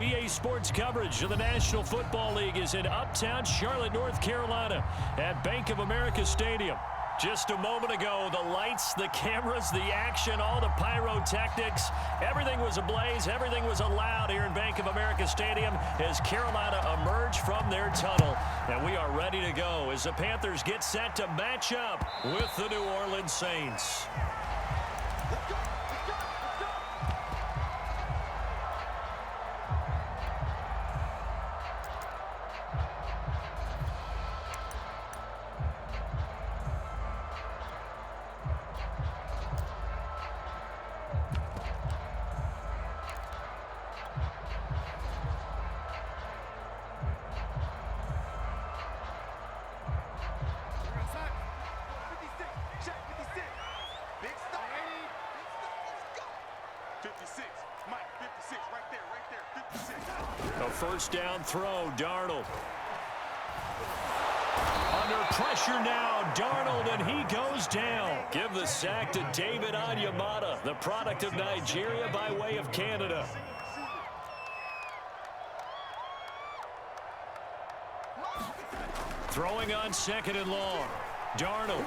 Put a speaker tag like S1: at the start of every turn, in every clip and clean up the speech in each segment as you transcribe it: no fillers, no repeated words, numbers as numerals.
S1: EA Sports coverage of the National Football League is in uptown Charlotte, North Carolina at Bank of America Stadium. Just a moment ago, the lights, the cameras, the action, all the pyrotechnics, everything was ablaze, everything was allowed here in Bank of America Stadium as Carolina emerged from their tunnel. And we are ready to go as the Panthers get set to match up with the New Orleans Saints. A first down throw, Darnold. Under pressure now, Darnold, and he goes down. Give the sack to David Onyemata, the product of Nigeria by way of Canada. Throwing on second and long, Darnold.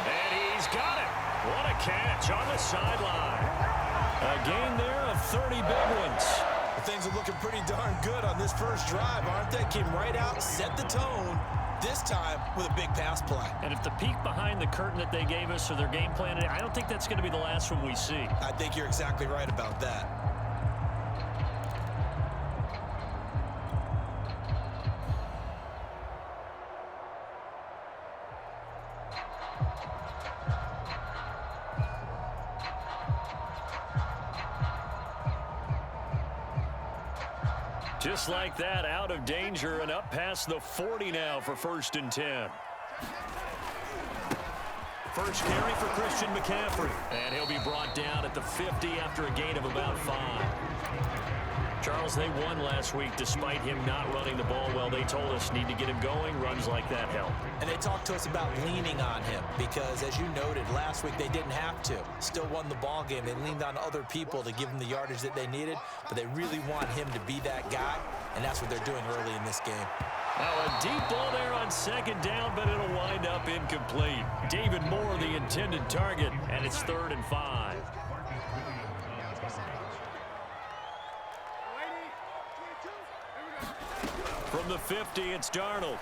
S1: And he's got it. What a catch on the sideline. A gain there of 30 big ones.
S2: Things are looking pretty darn good on this first drive, aren't they? Came right out, set the tone, this time with a big pass play.
S1: And if the peek behind the curtain that they gave us or their game plan, I don't think that's going to be the last one we see.
S2: I think you're exactly right about that.
S1: Just like that, out of danger and up past the 40 now for 1st and 10. First carry for Christian McCaffrey. And he'll be brought down at the 50 after a gain of about 5. Charles, they won last week despite him not running the ball well. They told us need to get him going. Runs like that help.
S2: And they talked to us about leaning on him because, as you noted, last week they didn't have to. Still won the ball game. They leaned on other people to give them the yardage that they needed, but they really want him to be that guy, and that's what they're doing early in this game.
S1: Now a deep ball there on second down, but it'll wind up incomplete. David Moore, the intended target, and it's 3rd and 5. From the 50, it's Darnold.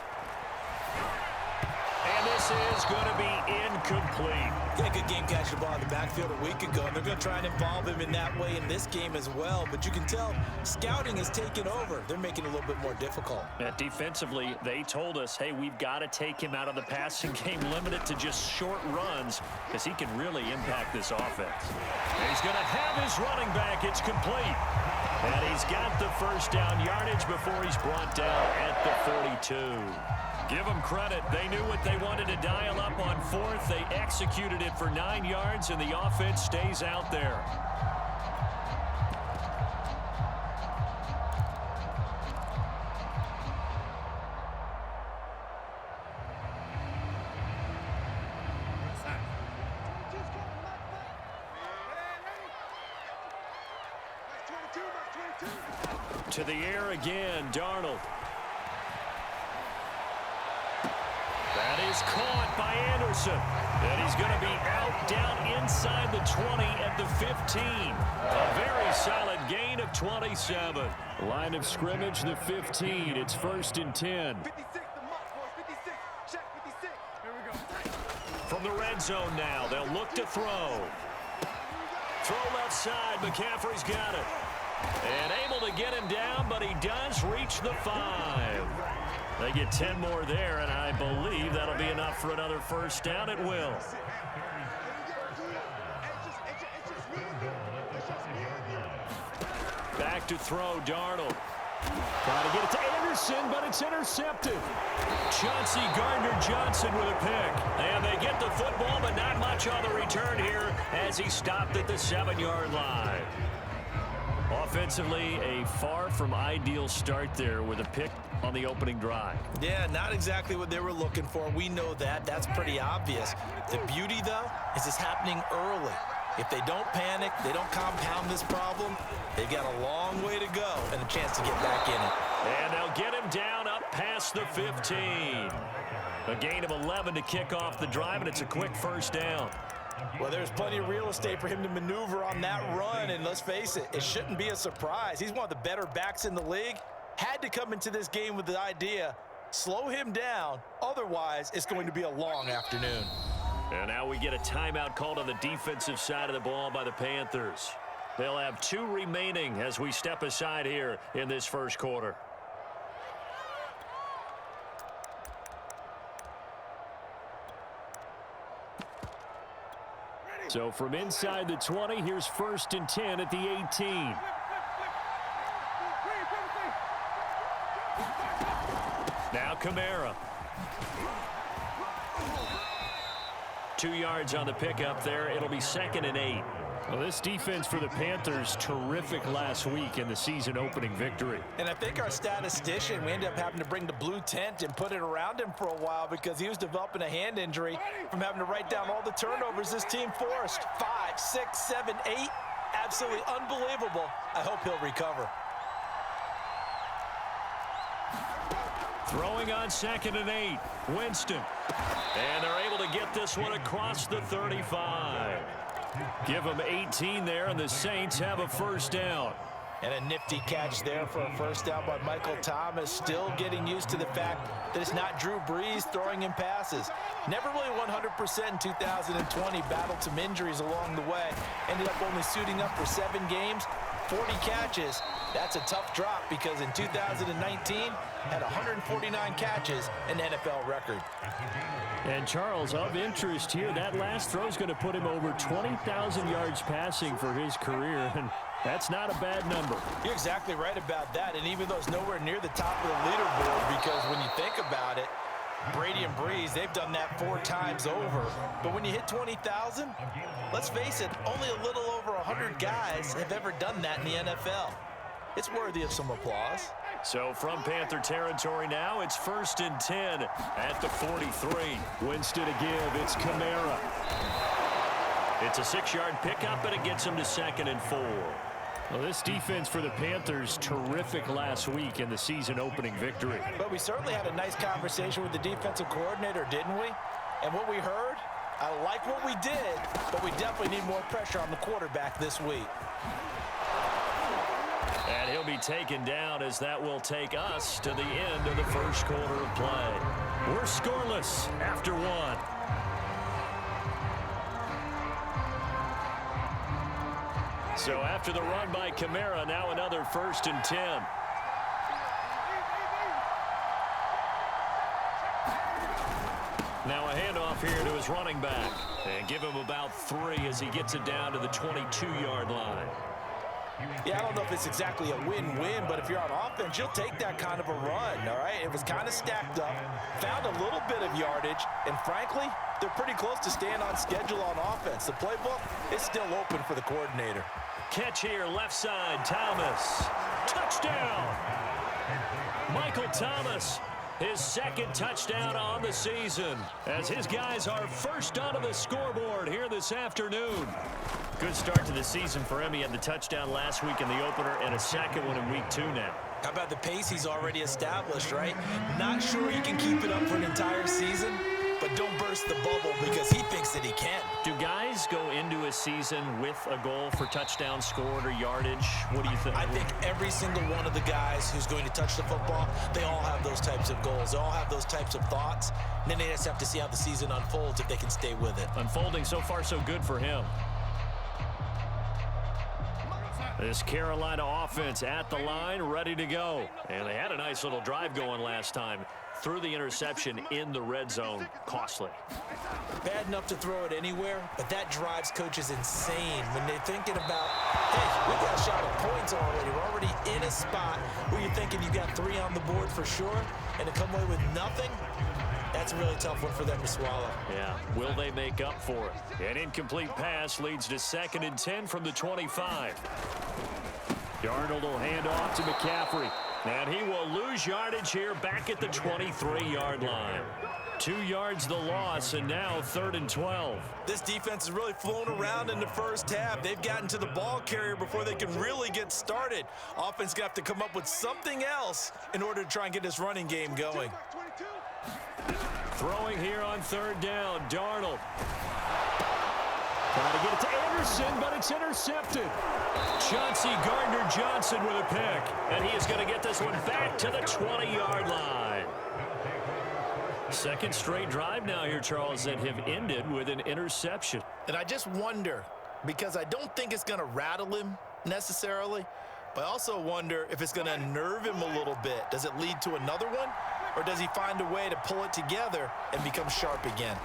S1: And this is going to be incomplete.
S2: Yeah, good game catching the ball in the backfield a week ago, and they're going to try and involve him in that way in this game as well. But you can tell scouting has taken over. They're making it a little bit more difficult.
S1: Defensively, they told us, hey, we've got to take him out of the passing game, limit it to just short runs, because he can really impact this offense. He's going to have his running back. It's complete. And he's got the first down yardage before he's brought down at the 42. Give them credit. They knew what they wanted to dial up on 4th. They executed it for 9 yards, and the offense stays out there. To the air again, Darnold. That is caught by Anderson. And he's going to be out down inside the 20 at the 15. A very solid gain of 27. Line of scrimmage, the 15. It's 1st and 10. From the red zone now, they'll look to throw. Throw left side, McCaffrey's got it. And able to get him down, but he does reach the 5. They get 10 more there, and I believe that'll be enough for another first down. It will. Back to throw, Darnold. Trying to get it to Anderson, but it's intercepted. Chauncey Gardner-Johnson with a pick. And they get the football, but not much on the return here as he stopped at the 7-yard line. Offensively, a far from ideal start there with a pick on the opening drive.
S2: Yeah, not exactly what they were looking for. We know that. That's pretty obvious. The beauty, though, is it's happening early. If they don't panic, they don't compound this problem, they've got a long way to go and a chance to get back in it.
S1: And they'll get him down up past the 15. A gain of 11 to kick off the drive, and it's a quick first down.
S2: Well, there's plenty of real estate for him to maneuver on that run, and let's face it, it shouldn't be a surprise. He's one of the better backs in the league. Had to come into this game with the idea, slow him down, otherwise it's going to be a long afternoon.
S1: And now we get a timeout called on the defensive side of the ball by the Panthers. They'll have 2 remaining as we step aside here in this first quarter. So from inside the 20, here's 1st and 10 at the 18. Now Kamara. 2 yards on the pickup there. It'll be 2nd and 8. Well, this defense for the Panthers, terrific last week in the season-opening victory.
S2: And I think our statistician, we ended up having to bring the blue tent and put it around him for a while because he was developing a hand injury from having to write down all the turnovers this team forced. 5, 6, 7, 8. Absolutely unbelievable. I hope he'll recover.
S1: Throwing on 2nd and 8. Winston. And they're able to get this one across the 35. Give them 18 there, and the Saints have a first down.
S2: And a nifty catch there for a first down by Michael Thomas. Still getting used to the fact that it's not Drew Brees throwing him passes. Never really 100% in 2020. Battled some injuries along the way. Ended up only suiting up for 7 games, 40 catches. That's a tough drop because in 2019, had 149 catches, an NFL record.
S1: And Charles, of interest here, that last throw is going to put him over 20,000 yards passing for his career, and that's not a bad number.
S2: You're exactly right about that, and even though it's nowhere near the top of the leaderboard, because when you think about it, Brady and Breeze, they've done that 4 times over. But when you hit 20,000, let's face it, only a little over 100 guys have ever done that in the NFL. It's worthy of some applause.
S1: So from Panther territory now, it's 1st and 10 at the 43. Winston to give. It's Kamara. It's a 6-yard pickup, and it gets him to 2nd and 4. Well, this defense for the Panthers, terrific last week in the season-opening victory.
S2: But we certainly had a nice conversation with the defensive coordinator, didn't we? And what we heard, I like what we did, but we definitely need more pressure on the quarterback this week.
S1: And he'll be taken down as that will take us to the end of the first quarter of play. We're scoreless after 1. So after the run by Kamara, now another 1st and 10. Now a handoff here to his running back. And give him about 3 as he gets it down to the 22-yard line.
S2: Yeah, I don't know if it's exactly a win-win, but if you're on offense, you'll take that kind of a run, all right? It was kind of stacked up, found a little bit of yardage, and frankly, they're pretty close to staying on schedule on offense. The playbook is still open for the coordinator.
S1: Catch here, left side, Thomas. Touchdown! Michael Thomas, his 2nd touchdown on the season, as his guys are first onto the scoreboard here this afternoon. Good start to the season for him. He had the touchdown last week in the opener and a 2nd one in week 2 now.
S2: How about the pace he's already established, right? Not sure he can keep it up for an entire season, but don't burst the bubble because he thinks that he can.
S1: Do guys go into a season with a goal for touchdown scored or yardage? What do you think?
S2: I think every single one of the guys who's going to touch the football, they all have those types of goals. They all have those types of thoughts. And then they just have to see how the season unfolds if they can stay with it.
S1: Unfolding so far so good for him. This Carolina offense at the line, ready to go. And they had a nice little drive going last time. Threw the interception in the red zone. Costly.
S2: Bad enough to throw it anywhere, but that drives coaches insane when they're thinking about, hey, we got a shot at points already. We're already in a spot where you're thinking you got 3 on the board for sure, and to come away with nothing, that's a really tough one for them to swallow.
S1: Yeah, will they make up for it? An incomplete pass leads to 2nd and 10 from the 25. Darnold will hand off to McCaffrey. And he will lose yardage here back at the 23-yard line. 2 yards the loss, and now 3rd and 12.
S2: This defense has really flown around in the first half. They've gotten to the ball carrier before they can really get started. Offense going to have to come up with something else in order to try and get this running game going.
S1: Throwing here on 3rd down, Darnold. Trying to get it to Anderson, but it's intercepted. Chauncey Gardner-Johnson with a pick, and he is going to get this one back to the 20-yard line. Second straight drive now here, Charles, that have ended with an interception.
S2: And I just wonder, because I don't think it's going to rattle him necessarily, but I also wonder if it's going to unnerve him a little bit. Does it lead to another one, or does he find a way to pull it together and become sharp again?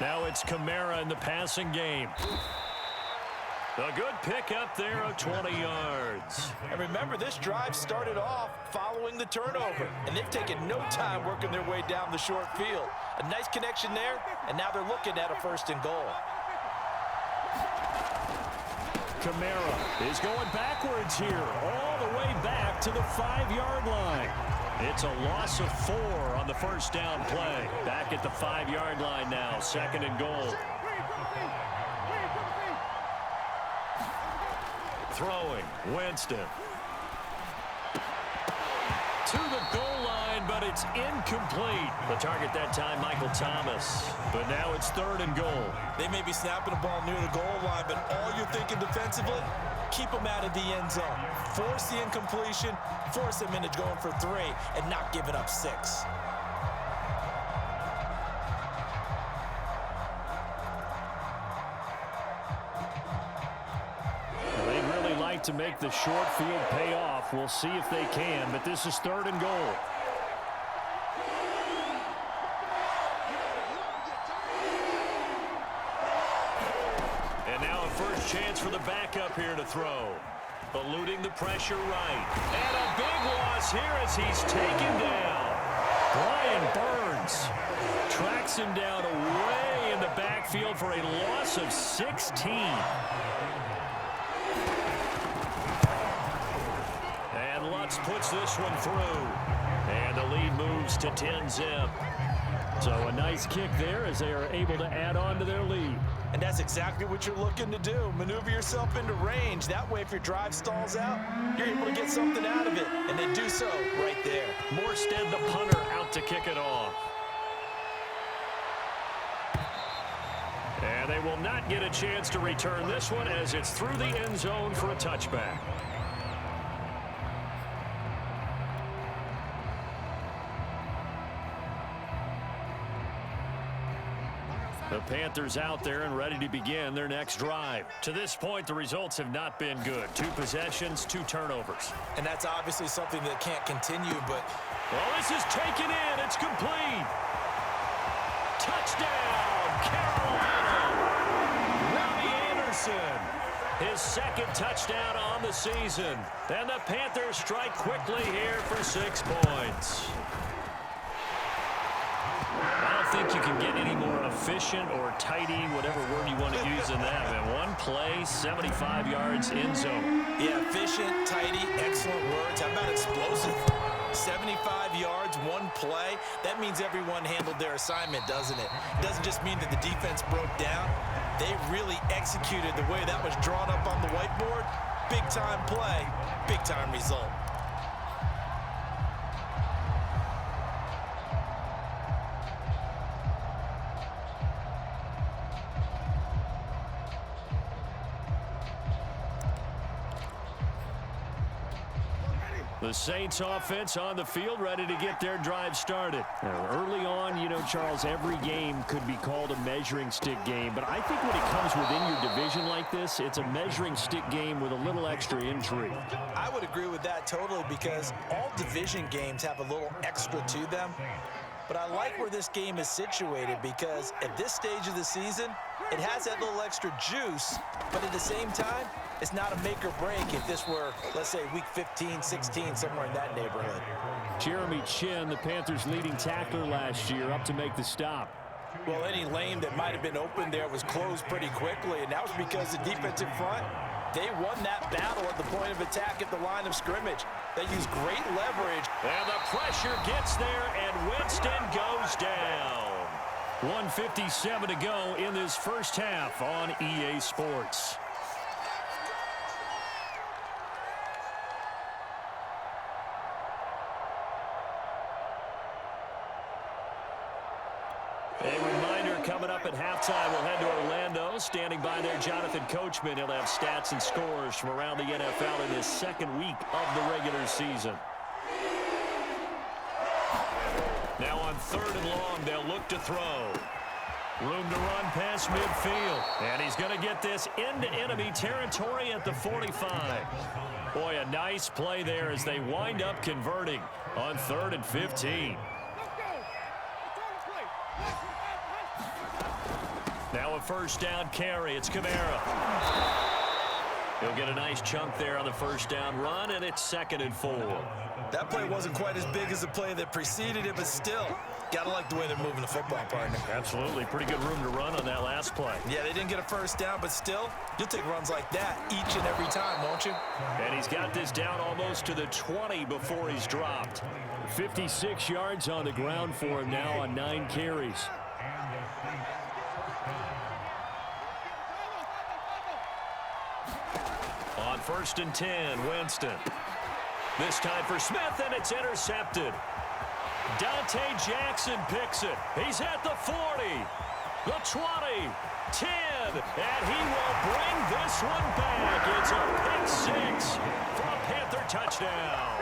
S1: Now it's Kamara in the passing game. A good pick up there of 20 yards.
S2: And remember, this drive started off following the turnover, and they've taken no time working their way down the short field. A nice connection there, and now they're looking at a 1st and goal.
S1: Kamara is going backwards here, all the way back to the 5-yard line. It's a loss of 4 on the 1st down play. Back at the 5-yard line now, 2nd and goal. Throwing, Winston. To the goal line, but it's incomplete. The target that time, Michael Thomas. But now it's 3rd and goal.
S2: They may be snapping the ball near the goal line, but all you're thinking defensively, keep them out of the end zone. Force the incompletion, force them into going for 3, and not giving up 6.
S1: To make the short field pay off. We'll see if they can, but this is 3rd and goal. And now a first chance for the backup here to throw. Eluding the pressure right. And a big loss here as he's taken down. Brian Burns tracks him down away in the backfield for a loss of 16. Lutz puts this one through. And the lead moves to 10-zip. So a nice kick there as they are able to add on to their lead.
S2: And that's exactly what you're looking to do. Maneuver yourself into range. That way, if your drive stalls out, you're able to get something out of it. And they do so right there.
S1: Morstead, the punter, out to kick it off. And they will not get a chance to return this one as it's through the end zone for a touchback. The Panthers out there and ready to begin their next drive. To this point, the results have not been good. 2 possessions, 2 turnovers.
S2: And that's obviously something that can't continue, but...
S1: Well, this is taken in. It's complete. Touchdown, Carolina. Robbie Anderson. His 2nd touchdown on the season. And the Panthers strike quickly here for 6 points. I don't think you can get any more efficient or tidy, whatever word you want to use in that. Man, 1 play, 75 yards in zone.
S2: Yeah, efficient, tidy, excellent words. How about explosive? 75 yards, 1 play. That means everyone handled their assignment, doesn't it? It doesn't just mean that the defense broke down. They really executed the way that was drawn up on the whiteboard. Big-time play, big-time result.
S1: The Saints offense on the field, ready to get their drive started. Now, early on, you know, Charles, every game could be called a measuring stick game. But I think when it comes within your division like this, it's a measuring stick game with a little extra intrigue.
S2: I would agree with that totally because all division games have a little extra to them. But I like where this game is situated because at this stage of the season, it has that little extra juice, but at the same time, it's not a make or break if this were, let's say, week 15, 16, somewhere in that neighborhood.
S1: Jeremy Chin, the Panthers' leading tackler last year, up to make the stop.
S2: Well, any lane that might have been open there was closed pretty quickly, and that was because the defensive front, they won that battle at the point of attack at the line of scrimmage. They use great leverage.
S1: And the pressure gets there, and Winston goes down. 1:57 to go in this first half on EA Sports. A reminder, coming up at halftime, we'll head to Orlando. Standing by there, Jonathan Coachman. He'll have stats and scores from around the NFL in this second week of the regular season. Now on 3rd and long, they'll look to throw. Room to run past midfield. And he's going to get this into enemy territory at the 45. Boy, a nice play there as they wind up converting on 3rd and 15. Now a first down carry. It's Kamara. He'll get a nice chunk there on the first down run, and it's 2nd and 4.
S2: That play wasn't quite as big as the play that preceded it, but still, got to like the way they're moving the football, partner.
S1: Absolutely. Pretty good room to run on that last play.
S2: Yeah, they didn't get a first down, but still, you'll take runs like that each and every time, won't you?
S1: And he's got this down almost to the 20 before he's dropped. 56 yards on the ground for him now on 9 carries. On 1st and 10, Winston. This time for Smith, and it's intercepted. Dante Jackson picks it. He's at the 40, the 20, 10, and he will bring this one back. It's a pick 6 for a Panther touchdown.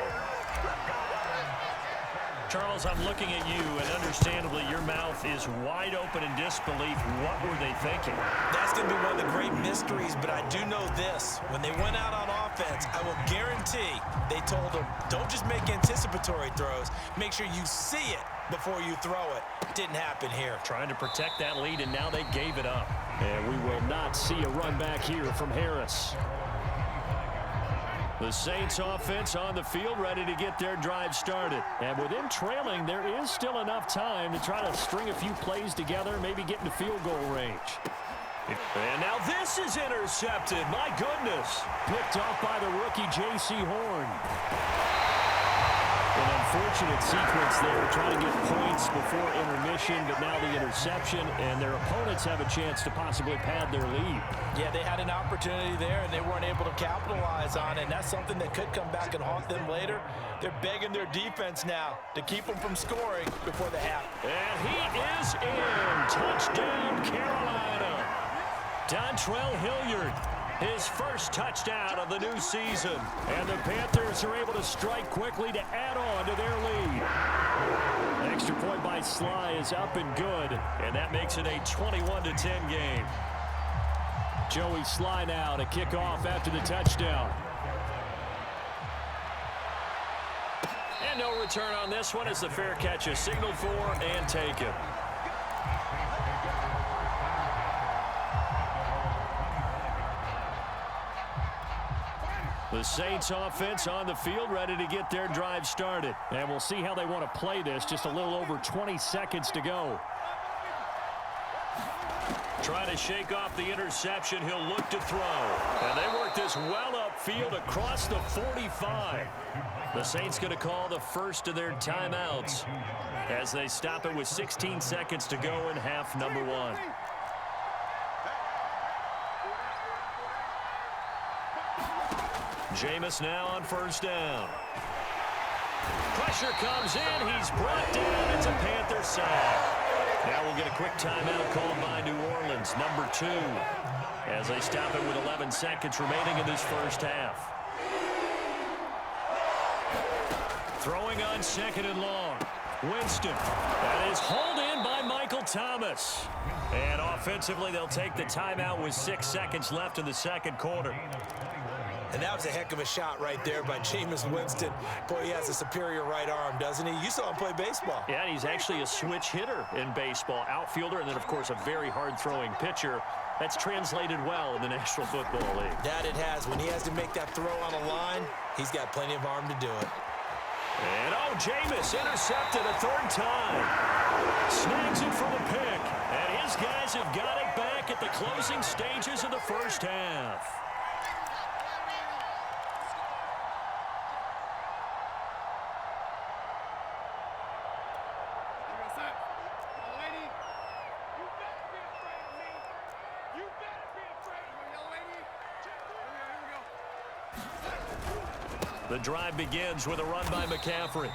S1: Charles, I'm looking at you, and understandably, your mouth is wide open in disbelief. What were they thinking?
S2: That's going to be one of the great mysteries, but I do know this. When they went out on offense, I will guarantee they told them, don't just make anticipatory throws. Make sure you see it before you throw it. Didn't happen here.
S1: Trying to protect that lead, and now they gave it up. And we will not see a run back here from Harris. The Saints offense on the field, ready to get their drive started. And with them trailing, there is still enough time to try to string a few plays together, maybe get into field goal range. And now this is intercepted. My goodness. Picked off by the rookie J.C. Horn. An unfortunate sequence there, trying to get points before intermission, but now the interception, and their opponents have a chance to possibly pad their lead.
S2: Yeah, they had an opportunity there, and they weren't able to capitalize on it, and that's something that could come back and haunt them later. They're begging their defense now to keep them from scoring before the half.
S1: And he is in. Touchdown, Carolina. Dontrell Hilliard. His first touchdown of the new season. And the Panthers are able to strike quickly to add on to their lead. Extra point by Sly is up and good. And that makes it a 21-10 game. Joey Sly now to kick off after the touchdown. And no return on this one as the fair catch is signaled for and taken. The Saints offense on the field, ready to get their drive started. And we'll see how they want to play this. Just a little over 20 seconds to go. Trying to shake off the interception. He'll look to throw. And they work this well upfield across the 45. The Saints going to call the first of their timeouts as they stop it with 16 seconds to go in half number 1. Jameis now on first down. Pressure comes in. He's brought down. It's a Panther sack. Now we'll get a quick timeout called by New Orleans, number 2, as they stop it with 11 seconds remaining in this first half. Throwing on 2nd and long. Winston. That is hauled in by Michael Thomas. And offensively, they'll take the timeout with 6 seconds left in the second quarter.
S2: And that was a heck of a shot right there by Jameis Winston. Boy, he has a superior right arm, doesn't he? You saw him play baseball.
S1: Yeah, he's actually a switch hitter in baseball. Outfielder, and then, of course, a very hard-throwing pitcher. That's translated well in the National Football League.
S2: That it has. When he has to make that throw on a line, he's got plenty of arm to do it.
S1: And, Jameis intercepted a 3rd time. Snags it for the pick. And his guys have got it back at the closing stages of the first half. The drive begins with a run by McCaffrey.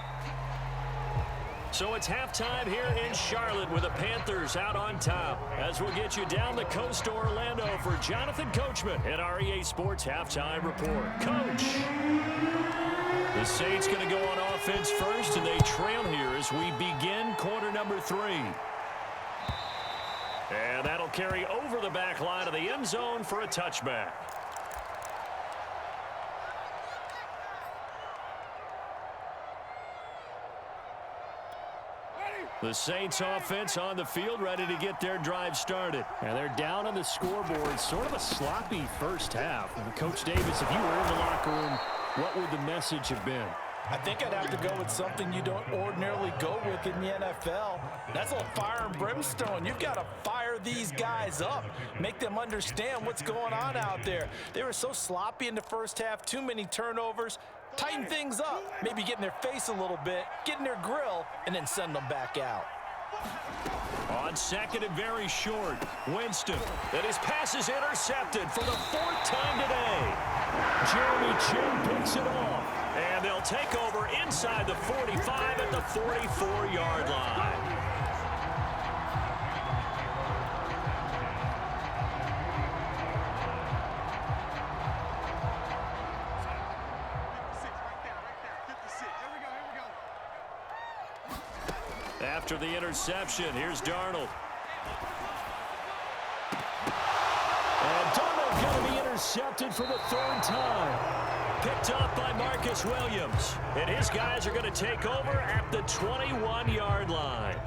S1: So it's halftime here in Charlotte with the Panthers out on top. As we'll get you down the coast to Orlando for Jonathan Coachman at our EA Sports Halftime Report. Coach. The Saints going to go on offense first, and they trail here as we begin quarter number 3. And that'll carry over the back line of the end zone for a touchback. The Saints offense on the field, ready to get their drive started.
S3: And they're down on the scoreboard. Sort of a sloppy first half. And Coach Davis, if you were in the locker room, what would the message have been?
S4: I think I'd have to go with something you don't ordinarily go with in the NFL. That's a fire and brimstone. You've got to fire these guys up. Make them understand what's going on out there. They were so sloppy in the first half, too many turnovers. Tighten things up, maybe get in their face a little bit, get in their grill, and then send them back out.
S1: On second and very short, Winston. And his pass is intercepted for the 4th time today. Jeremy Chin picks it off. And they'll take over inside the 45 at the 44-yard line. After the interception, here's Darnold. And Darnold going to be intercepted for the 3rd time. Picked up by Marcus Williams. And his guys are going to take over at the 21-yard line.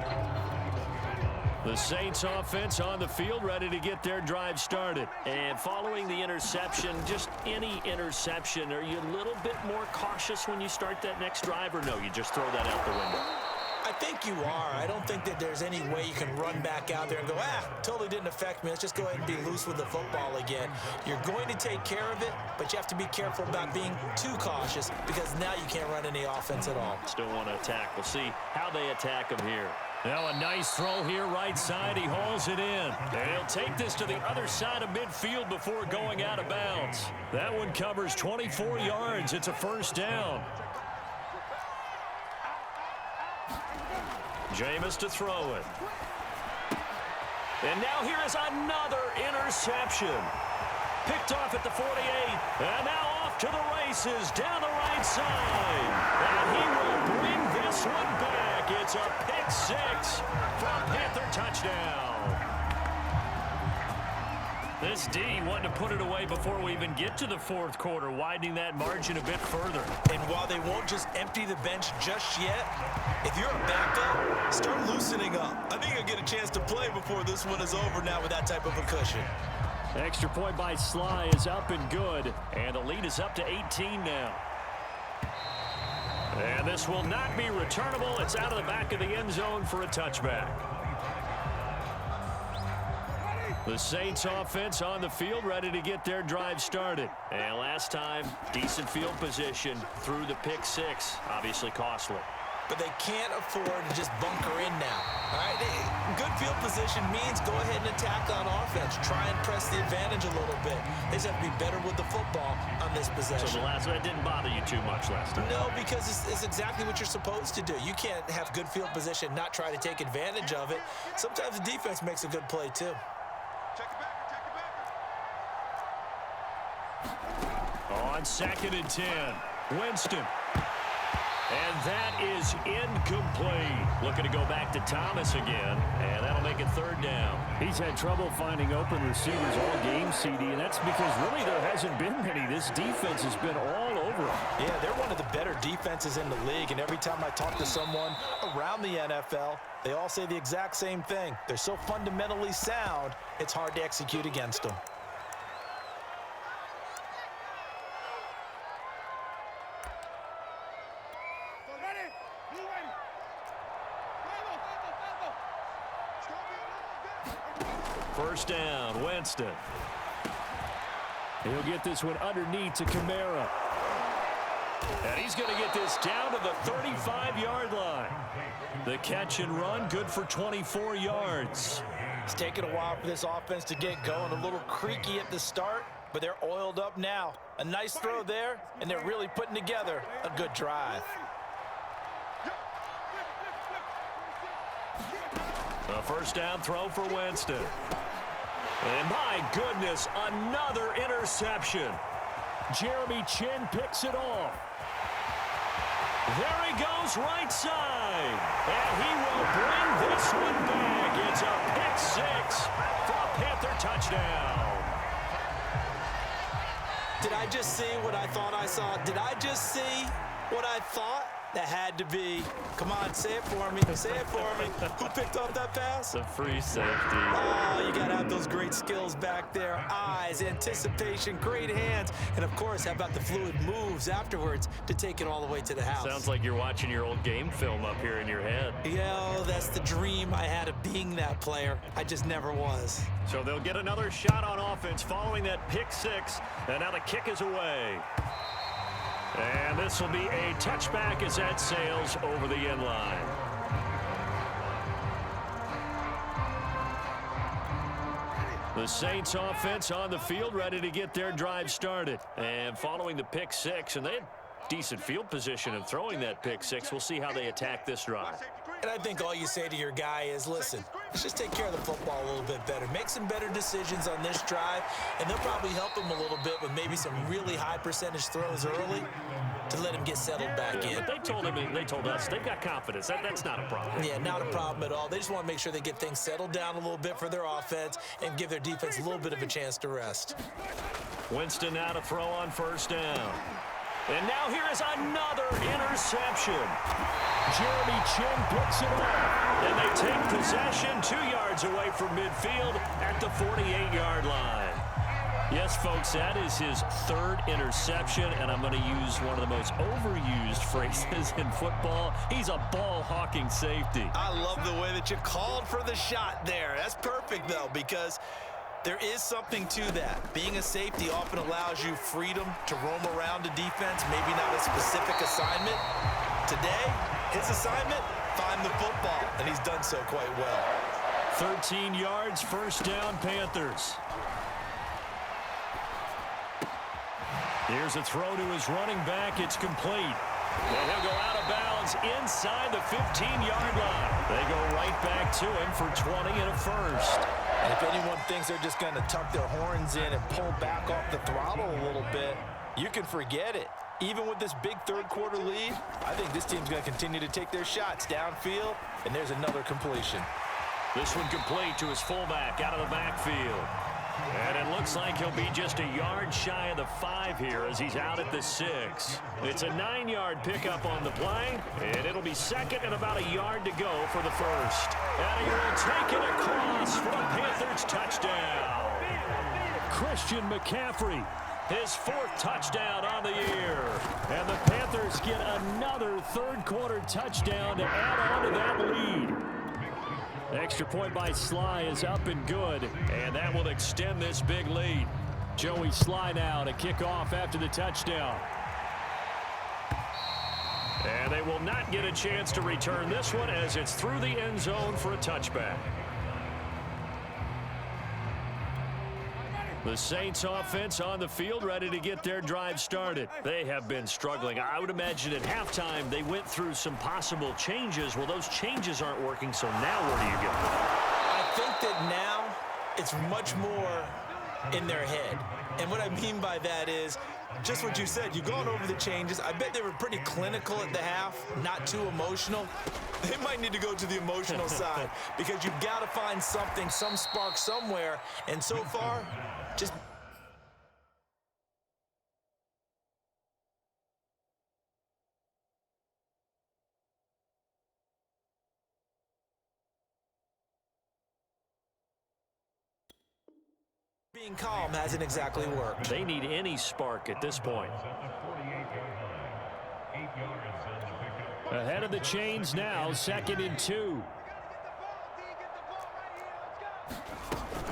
S1: The Saints offense on the field, ready to get their drive started. And following the interception, just any interception, are you a little bit more cautious when you start that next drive, or no, you just throw that out the window?
S2: I think you are. I don't think that there's any way you can run back out there and go, totally didn't affect me. Let's just go ahead and be loose with the football again. You're going to take care of it, but you have to be careful about being too cautious because now you can't run any offense at all.
S1: Still want to attack. We'll see how they attack him here. Now a nice throw here right side. He hauls it in. And he'll take this to the other side of midfield before going out of bounds. That one covers 24 yards. It's a 1st down. Jameis to throw it. And now here is another interception. Picked off at the 48. And now off to the races down the right side. And he will bring this one back. It's a pick 6 from Panther touchdown. This D wanted to put it away before we even get to the 4th quarter, widening that margin a bit further.
S2: And while they won't just empty the bench just yet, if you're a backup, start loosening up. I think you'll get a chance to play before this one is over now with that type of a cushion.
S1: Extra point by Sly is up and good, and the lead is up to 18 now. And this will not be returnable. It's out of the back of the end zone for a touchback. The Saints offense on the field, ready to get their drive started. And last time, decent field position through the pick 6. Obviously costly.
S2: But they can't afford to just bunker in now. All right, good field position means go ahead and attack on offense. Try and press the advantage a little bit. They just have to be better with the football on this possession.
S1: So the last one didn't bother you too much last time?
S2: No, because it's exactly what you're supposed to do. You can't have good field position, not try to take advantage of it. Sometimes the defense makes a good play too.
S1: On 2nd and 10, Winston. And that is incomplete. Looking to go back to Thomas again, and that'll make it 3rd down.
S3: He's had trouble finding open receivers all game, CD, and that's because really there hasn't been many. This defense has been all over him.
S4: Yeah, they're one of the better defenses in the league, and every time I talk to someone around the NFL, they all say the exact same thing. They're so fundamentally sound, it's hard to execute against them.
S1: First down, Winston.
S3: He'll get this one underneath to Kamara.
S1: And he's going to get this down to the 35-yard line. The catch and run, good for 24 yards.
S4: It's taken a while for this offense to get going. A little creaky at the start, but they're oiled up now. A nice throw there, and they're really putting together a good drive.
S1: A first down throw for Winston. And my goodness, another interception.
S3: Jeremy Chin picks it off.
S1: There he goes right side. And he will bring this one back. It's a pick six for a Panther touchdown.
S2: Did I just see what I thought I saw? Did I just see what I thought? That had to be. Come on, say it for me. Say it for me. Who picked off that pass?
S1: The free safety.
S2: Oh, you got to have those great skills back there. Eyes, anticipation, great hands. And, of course, how about the fluid moves afterwards to take it all the way to the house?
S1: Sounds like you're watching your old game film up here in your head.
S2: Yeah, that's the dream I had of being that player. I just never was.
S1: So they'll get another shot on offense following that pick six. And now the kick is away. And this will be a touchback as that sails over the end line. The Saints offense on the field, ready to get their drive started. And following the pick six, and they had decent field position of throwing that pick six. We'll see how they attack this drive.
S2: And I think all you say to your guy is, listen, let's just take care of the football a little bit better. Make some better decisions on this drive, and they'll probably help him a little bit with maybe some really high percentage throws early to let him get settled back in.
S1: But they told him, they told us, they've got confidence. That's not a problem.
S2: Yeah, not a problem at all. They just want to make sure they get things settled down a little bit for their offense and give their defense a little bit of a chance to rest.
S1: Winston now to throw on first down. And now here is another interception.
S3: Jeremy Chin picks it up.
S1: And they take possession 2 yards away from midfield at the 48-yard line. Yes, folks, that is his third interception, and I'm going to use one of the most overused phrases in football. He's a ball-hawking safety.
S4: I love the way that you called for the shot there. That's perfect, though, because there is something to that. Being a safety often allows you freedom to roam around a defense, maybe not a specific assignment. Today, his assignment, find the football, and he's done so quite well.
S1: 13 yards, first down, Panthers. Here's a throw to his running back. It's complete. And he'll go out of bounds inside the 15-yard line. They go right back to him for 20 and a first.
S4: And if anyone thinks they're just going to tuck their horns in and pull back off the throttle a little bit, you can forget it. Even with this big third-quarter lead, I think this team's going to continue to take their shots downfield, and there's another completion.
S1: This one complete to his fullback out of the backfield. And it looks like he'll be just a yard shy of the 5 here as he's out at the 6. It's a 9-yard pickup on the play, and it'll be second and about a yard to go for the first. And he will take it across for a Panthers touchdown.
S3: Christian McCaffrey,
S1: his 4th touchdown on the year.
S3: And the Panthers get another third-quarter touchdown to add on to that lead. Extra point by Sly is up and good, and that will extend this big lead. Joey Sly now to kick off after the touchdown.
S1: And they will not get a chance to return this one as it's through the end zone for a touchback. The Saints offense on the field ready to get their drive started. They have been struggling. I would imagine at halftime they went through some possible changes. Well, those changes aren't working, so now where do you go?
S2: I think that now it's much more in their head. And what I mean by that is just what you said. You've gone over the changes. I bet they were pretty clinical at the half, not too emotional. They might need to go to the emotional side because you've got to find something, some spark somewhere. And so far, just being calm hasn't exactly worked.
S1: They need any spark at this point.
S3: Ahead of the chains now, 2nd and 2.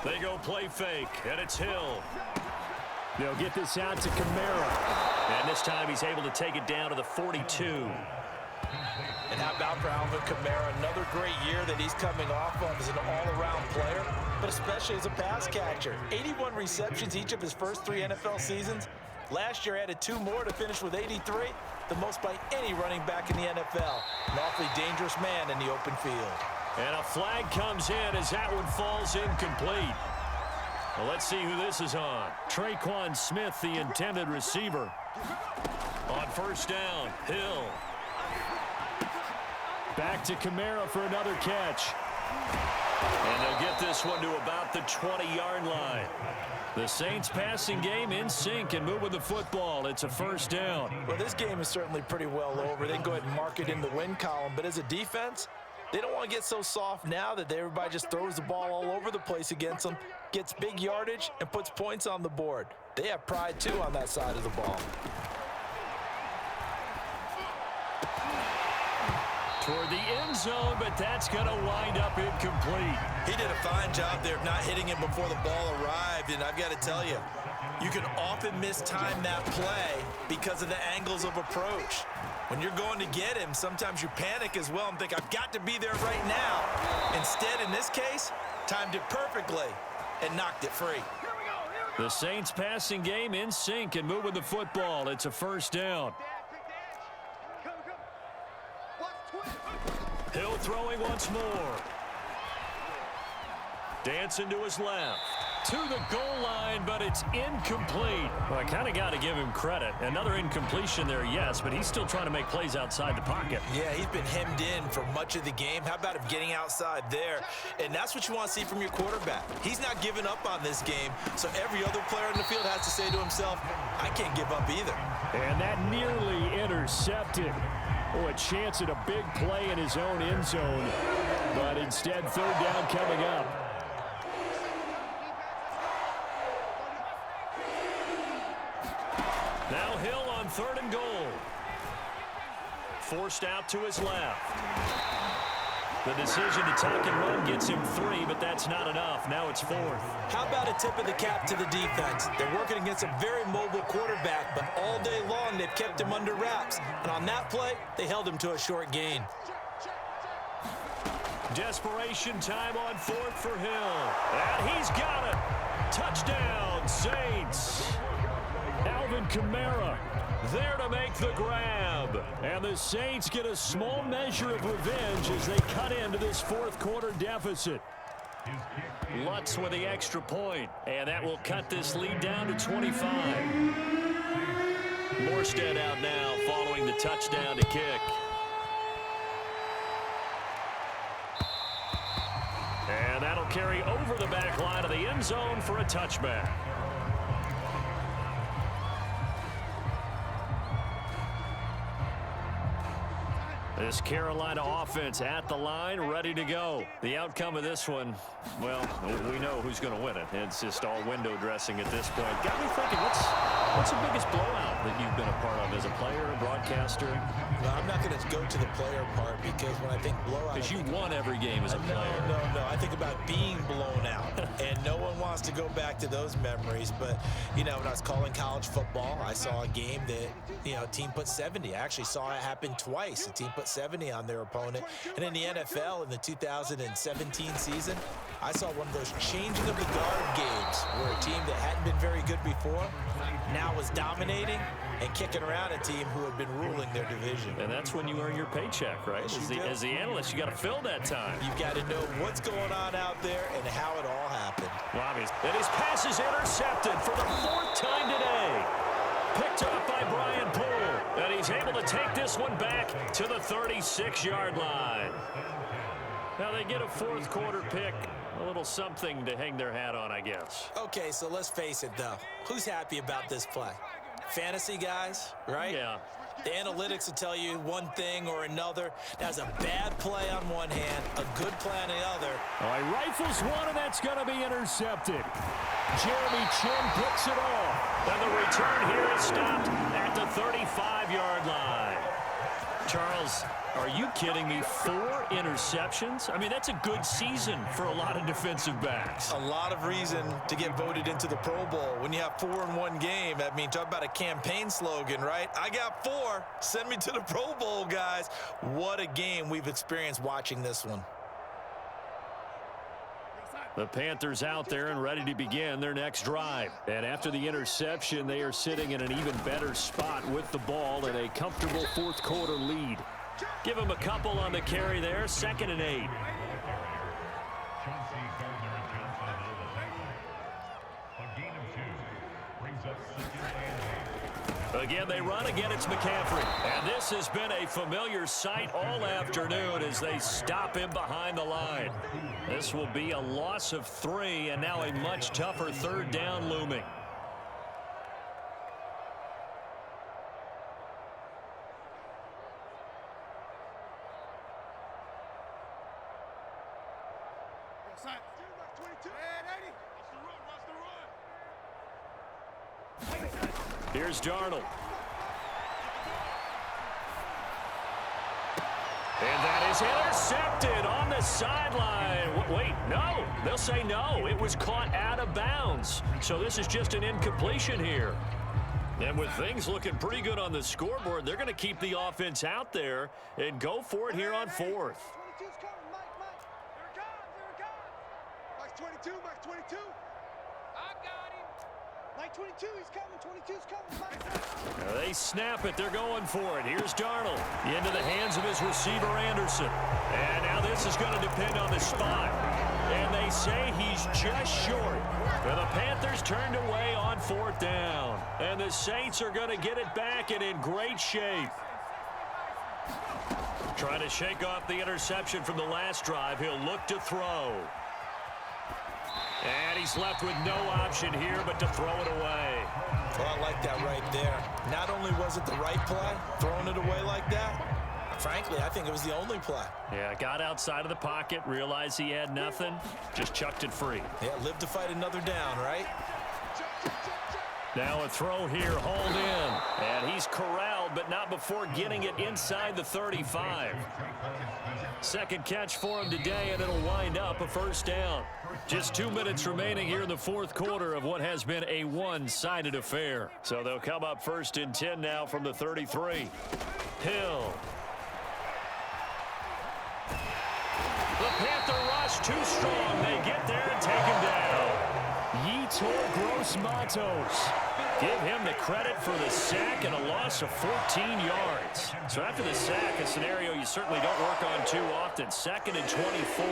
S1: They go play fake, and it's Hill.
S3: They'll get this out to Kamara.
S1: And this time he's able to take it down to the 42.
S4: And how about for Alvin Kamara? Another great year that he's coming off of as an all-around player, but especially as a pass catcher. 81 receptions each of his first 3 NFL seasons. Last year added 2 more to finish with 83, the most by any running back in the NFL. An awfully dangerous man in the open field.
S3: And a flag comes in as that one falls incomplete. Well, let's see who this is on. Traquan Smith, the intended receiver. On first down, Hill. Back to Kamara for another catch. And they'll get this one to about the 20-yard line. The Saints passing game in sync and moving the football. It's a first down.
S4: Well, this game is certainly pretty well over. They can go ahead and mark it in the win column. But as a defense, they don't want to get so soft now that everybody just throws the ball all over the place against them, gets big yardage, and puts points on the board. They have pride, too, on that side of the ball.
S3: Toward the end zone, but that's going to wind up incomplete.
S2: He did a fine job there of not hitting him before the ball arrived, and I've got to tell you, you can often mistime that play because of the angles of approach. When you're going to get him, sometimes you panic as well and think, I've got to be there right now. Instead, in this case, timed it perfectly and knocked it free.
S3: The Saints passing game in sync and moving the football. It's a first down. Hill throwing once more. Dancing to his left. To the goal line, but it's incomplete. Well, I kind of got to give him credit. Another incompletion there, yes, but he's still trying to make plays outside the pocket.
S2: Yeah, he's been hemmed in for much of the game. How about him getting outside there? And that's what you want to see from your quarterback. He's not giving up on this game, so every other player in the field has to say to himself, I can't give up either.
S3: And that nearly intercepted. Oh, a chance at a big play in his own end zone. But instead, third down coming up. Now Hill on 3rd and goal. Forced out to his left. The decision to tuck and run gets him 3, but that's not enough. Now it's 4th.
S2: How about a tip of the cap to the defense? They're working against a very mobile quarterback, but all day long they've kept him under wraps. And on that play, they held him to a short gain.
S3: Desperation time on 4th for Hill. And he's got it. Touchdown, Saints. Alvin Kamara there to make the grab. And the Saints get a small measure of revenge as they cut into this 4th quarter deficit. Lutz with the extra point, and that will cut this lead down to 25. Morstead out now following the touchdown to kick. And that'll carry over the back line of the end zone for a touchback. This Carolina offense at the line, ready to go. The outcome of this one, well, we know who's going to win it. It's just all window dressing at this point. Got me thinking, what's the biggest blowout that you've been a part of as a player, a broadcaster?
S2: No, I'm not going to go to the player part because when I think blowout...
S3: Because you won every game as a player.
S2: No. I think about being blown out. And no one wants to go back to those memories. But, you know, when I was calling college football, I saw a game that, you know, a team put 70. I actually saw it happen twice. A team put 70 on their opponent. And in the NFL, in the 2017 season, I saw one of those changing of the guard games where a team that hadn't been very good before now was dominating and kicking around a team who had been ruling their division.
S3: And that's when you earn your paycheck, right? As the analyst, you got to fill that time.
S2: You've got to know what's going on out there and how it all happened.
S3: And his pass is intercepted for the 4th time today. Picked up by Brian Poole. And he's able to take this one back to the 36-yard line. Now they get a 4th quarter pick. A little something to hang their hat on, I guess.
S2: Okay, so let's face it, though. Who's happy about this play? Fantasy guys, right?
S3: Yeah.
S2: The analytics will tell you one thing or another. That's a bad play on one hand, a good play on the other.
S3: All right, rifles one, and that's going to be intercepted. Jeremy Chin picks it off. And the return here is stopped at the 35-yard line.
S1: Charles, are you kidding me? 4 interceptions? I mean, that's a good season for a lot of defensive backs.
S2: A lot of reason to get voted into the Pro Bowl. When you have 4 in one game, I mean, talk about a campaign slogan, right? I got 4. Send me to the Pro Bowl, guys. What a game we've experienced watching this one.
S3: The Panthers out there and ready to begin their next drive. And after the interception, they are sitting in an even better spot with the ball and a comfortable fourth quarter lead. Give them a couple on the carry there, 2nd and 8. Again, they run. Again, it's McCaffrey. And this has been a familiar sight all afternoon as they stop him behind the line. This will be a loss of 3, and now a much tougher 3rd down looming. Here's Darnold. And that is intercepted on the sideline. Wait, no. They'll say no. It was caught out of bounds. So this is just an incompletion here. And with things looking pretty good on the scoreboard, they're going to keep the offense out there and go for it here on 4th.
S5: 22's coming, Mike. There it goes. Mike's 22, Mike's 22. I got him. Mike 22, he's coming. 22's coming, Mike.
S3: Now they snap it. They're going for it. Here's Darnold into the hands of his receiver, Anderson. And now this is going to depend on the spot. And they say he's just short. And the Panthers turned away on 4th down. And the Saints are going to get it back and in great shape. Trying to shake off the interception from the last drive. He'll look to throw. And he's left with no option here but to throw it away.
S2: Well, I like that right there. Not only was it the right play, throwing it away like that, frankly, I think it was the only play.
S3: Yeah, got outside of the pocket, realized he had nothing, just chucked it free.
S2: Yeah, live to fight another down, right?
S3: Now a throw here, hauled in. And he's corralled, but not before getting it inside the 35. Second catch for him today, and it'll wind up a 1st down. Just 2 minutes remaining here in the 4th quarter of what has been a one-sided affair. So they'll come up 1st and 10 now from the 33. Hill. The Panther rush too strong. They get there and take him down. Yetur Gross-Matos. Give him the credit for the sack and a loss of 14 yards. So after the sack, a scenario you certainly don't work on too often. 2nd and 24.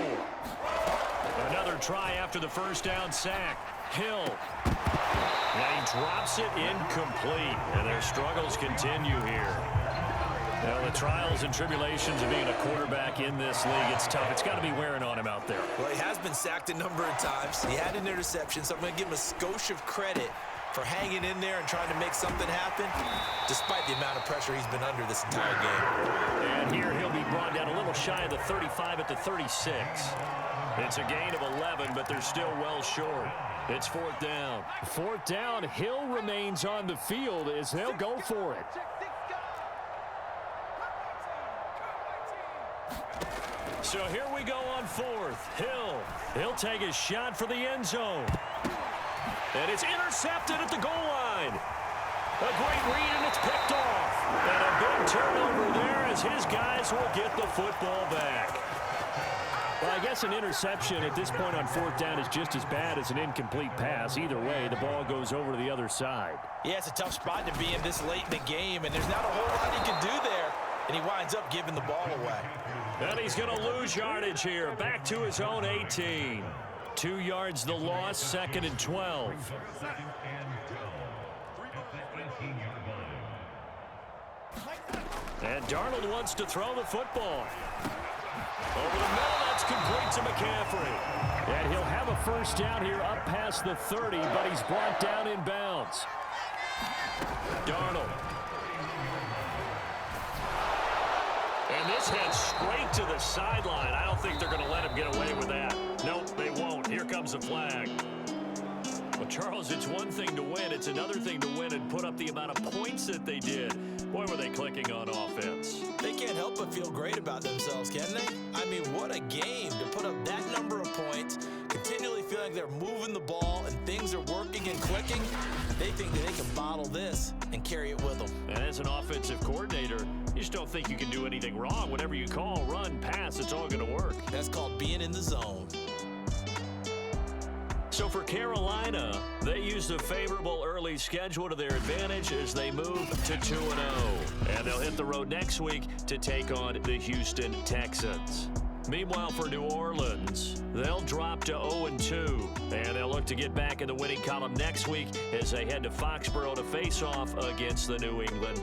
S3: Another try after the 1st down sack. Hill. Now he drops it incomplete. And their struggles continue here. Now, the trials and tribulations of being a quarterback in this league, it's tough. It's got to be wearing on him out there.
S2: Well, he has been sacked a number of times. He had an interception, so I'm going to give him a skosh of credit for hanging in there and trying to make something happen, despite the amount of pressure he's been under this entire game.
S3: And here he'll be brought down a little shy of the 35 at the 36. It's a gain of 11, but they're still well short. It's 4th down. 4th down, Hill remains on the field as they'll go for it. So here we go on 4th. Hill. He'll take a shot for the end zone. And it's intercepted at the goal line. A great read, and it's picked off. And a big turnover there as his guys will get the football back. Well, I guess an interception at this point on 4th down is just as bad as an incomplete pass. Either way, the ball goes over to the other side.
S4: Yeah, it's a tough spot to be in this late in the game, and there's not a whole lot he can do there. And he winds up giving the ball away.
S3: And he's going to lose yardage here. Back to his own 18. 2 yards the loss, 2nd and 12. And Darnold wants to throw the football. Over the middle, that's complete to McCaffrey. And he'll have a 1st down here up past the 30, but he's brought down in bounds. Darnold. And this heads straight to the sideline. I don't think they're going to let him get away with that. Nope, they won't. Here comes the flag.
S1: Well, Charles, it's one thing to win. It's another thing to win and put up the amount of points that they did. Boy, were they clicking on offense.
S2: They can't help but feel great about themselves, can they? I mean, what a game to put up that number of points, continually feeling like they're moving the ball and things are working and clicking. They think that they can bottle this and carry it with them.
S1: And as an offensive coordinator, you just don't think you can do anything wrong. Whatever you call, run, pass, it's all going to work.
S2: That's called being in the zone.
S1: So for Carolina, they used a favorable early schedule to their advantage as they move to 2-0. And they'll hit the road next week to take on the Houston Texans. Meanwhile, for New Orleans, they'll drop to 0-2, and they'll look to get back in the winning column next week as they head to Foxborough to face off against the New England